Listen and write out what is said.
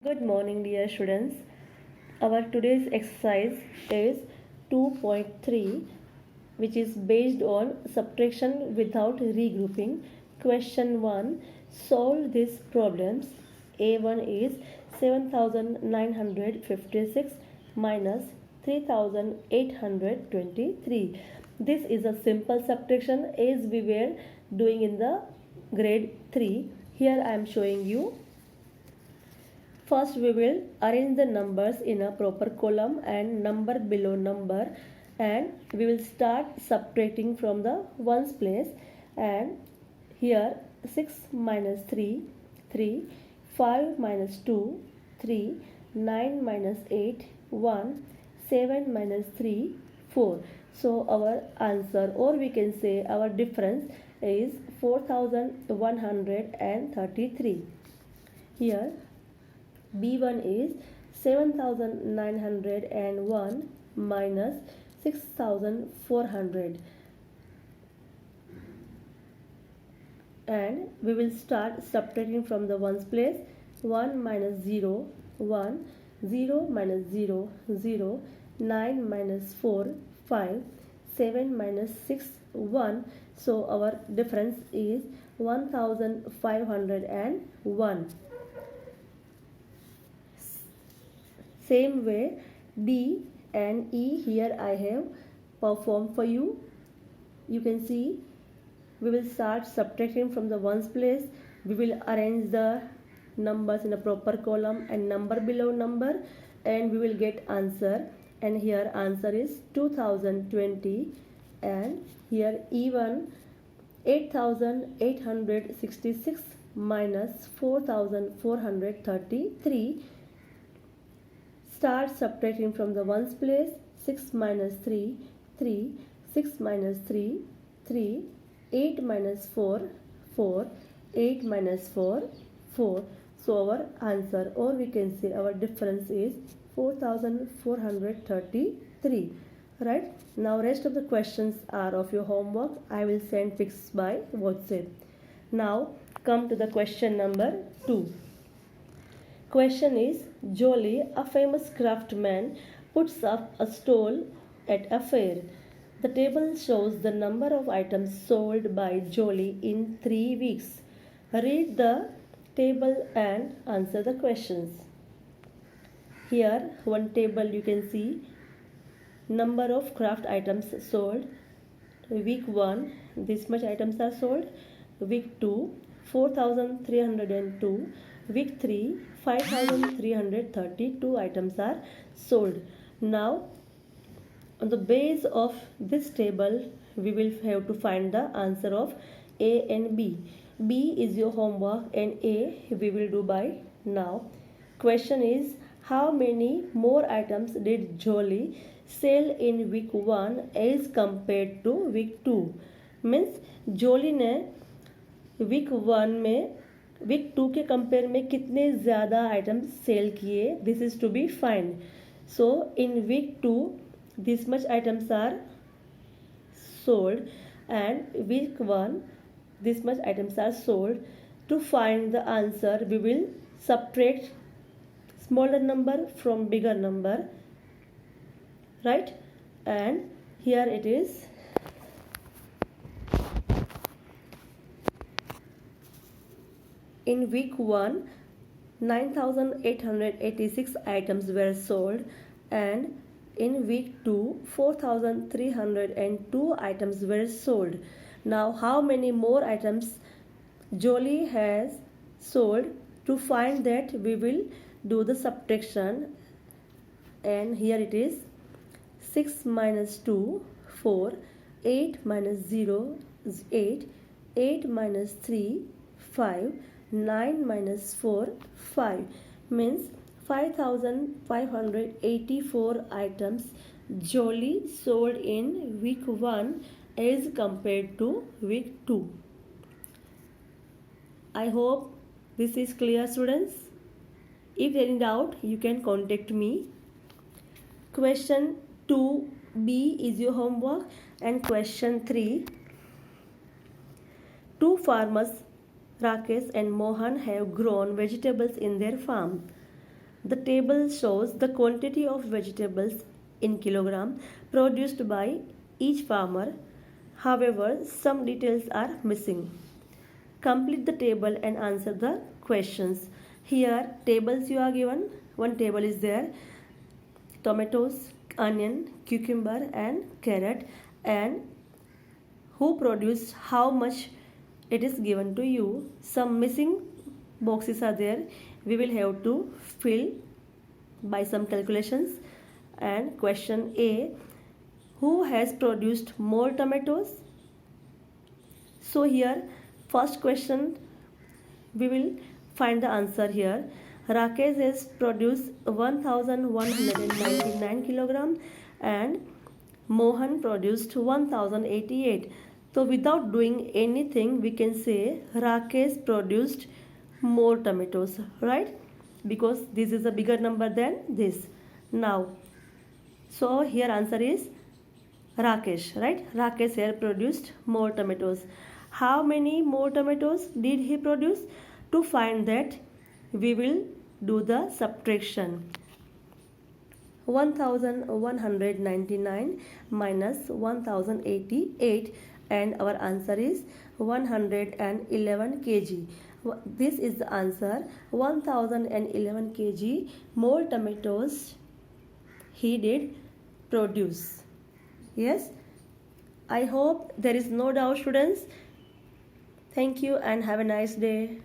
Good morning, dear students. Our today's exercise is 2.3, which is based on subtraction without regrouping. Question 1. Solve these problems. A1 is 7956 minus 3823. This is a simple subtraction as we were doing in the grade 3. Here I am showing you. First we will arrange the numbers in a proper column and number below number, and we will start subtracting from the ones place. And here 6 minus 3, 3, 5 minus 2, 3, 9 minus 8, 1, 7 minus 3, 4. So our answer, or we can say our difference, is 4133. Here B1 is 7901 minus 6400, and we will start subtracting from the ones place. 1 minus 0, 1, 0 minus 0, 0, 9 minus 4, 5, 7 minus 6, 1. So our difference is 1501. Same way D and E here I have performed for you. You can see we will start subtracting from the ones place. We will arrange the numbers in a proper column and number below number, and we will get answer. And here answer is 2020, and here E1 8866 minus 4433. Start subtracting from the ones place. 6 minus 3, 3, 6 minus 3, 3, 8 minus 4, 4, 8 minus 4, 4. So our answer, or we can say our difference, is 4433. Right? Now rest of the questions are of your homework. I will send pics by WhatsApp. Now come to the question number 2. Question is, Jolie, a famous craftsman, puts up a stall at a fair. The table shows the number of items sold by Jolie in 3 weeks. Read the table and answer the questions. Here one table you can see number of craft items sold. Week 1, this much items are sold. Week 2, 4302. Week 3, 5332 items are sold. Now on the base of this table we will have to find the answer of A and B. B is your homework and A we will do by now. Question is, how many more items did Jolie sell in week 1 as compared to week 2? Means Jolie ने week 1 में week 2 के compare में कितने ज़्यादा items sell किए, this is to be find. So in week 2 this much items are sold and week 1 this much items are sold. To find the answer we will subtract smaller number from bigger number, right? And here it is. In week 1, 9886 items were sold, and in week 2, 4302 items were sold. Now, how many more items Jolie has sold? To find that, we will do the subtraction, and here it is 6 minus 2, 4, 8 minus 0, 8, 8 minus 3, 5, 9 minus 4, 5, means 5584 items Jolie sold in week 1 as compared to week 2. I hope this is clear, students. If there is any doubt, you can contact me. Question 2B is your homework, and question 3. Two farmers Rakesh and Mohan have grown vegetables in their farm. The table shows the quantity of vegetables in kilogram produced by each farmer. However, some details are missing. Complete the table and answer the questions. Here, tables you are given. One table is there: tomatoes, onion, cucumber, and carrot, and who produced how much it is given to you. Some missing boxes are there. We will have to fill by some calculations. And question A: who has produced more tomatoes? So here, first question, we will find the answer here. Rakesh has produced 1199 kilogram and Mohan produced 1088. So without doing anything, we can say Rakesh produced more tomatoes, right? Because this is a bigger number than this. Now, so here answer is Rakesh, right? Rakesh here produced more tomatoes. How many more tomatoes did he produce? To find that, we will do the subtraction. 1199 minus 1088, and our answer is 111 kg. This is the answer. 1011 kg more tomatoes he did produce. Yes, I hope there is no doubt, students. Thank you and have a nice day.